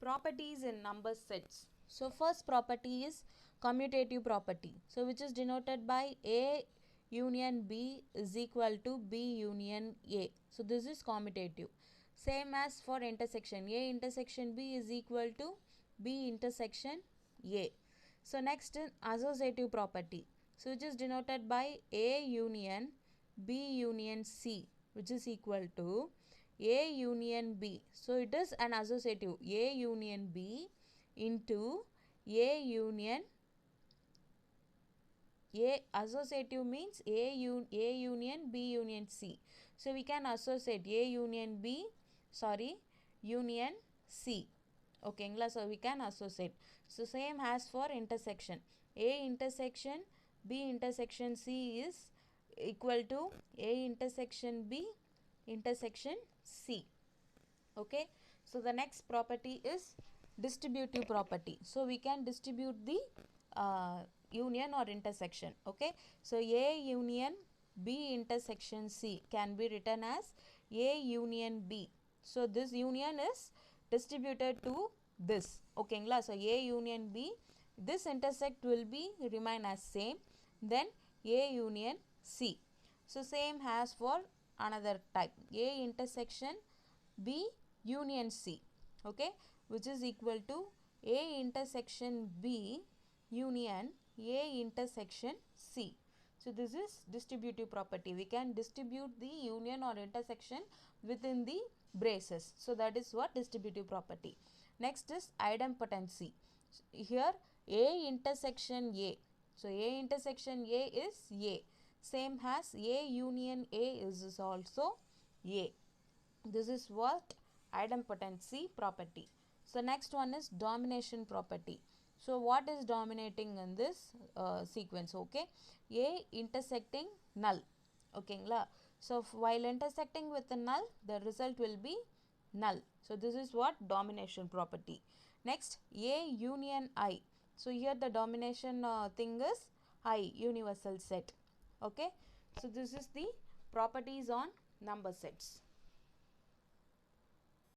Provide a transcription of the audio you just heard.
Properties in number sets. So first property is commutative property. So which is denoted by A union B is equal to B union A. So this is commutative. Same as for intersection. A intersection B is equal to B intersection A. So next is associative property. So which is denoted by A union B union C, which is equal to A union B. So it is an associative. A union B into A union A. Associative means A union B union C. So we can associate A union B, union C. Okay, so we can associate. So same as for intersection. A intersection B intersection C is equal to A intersection B intersection C. Okay, so the next property is distributive property. So we can distribute the union or intersection. Okay, so A union B intersection C can be written as A union B. So this union is distributed to this. Okay, so A union B, this intersect will be remain as same, then A union C. So same as for another type, A intersection B union C, okay, which is equal to A intersection B union A intersection C. So this is distributive property. We can distribute the union or intersection within the braces. So that is what distributive property. Next is idempotency. Here A intersection A. So A intersection A is A. Same as A union A is also A. This is what idempotency property. So next one is domination property. So what is dominating in this sequence? Okay, A intersecting null. Okay, so while intersecting with the null, the result will be null. So this is what domination property. Next, A union I. So here the domination thing is I, universal set. Okay, so this is the properties on number sets.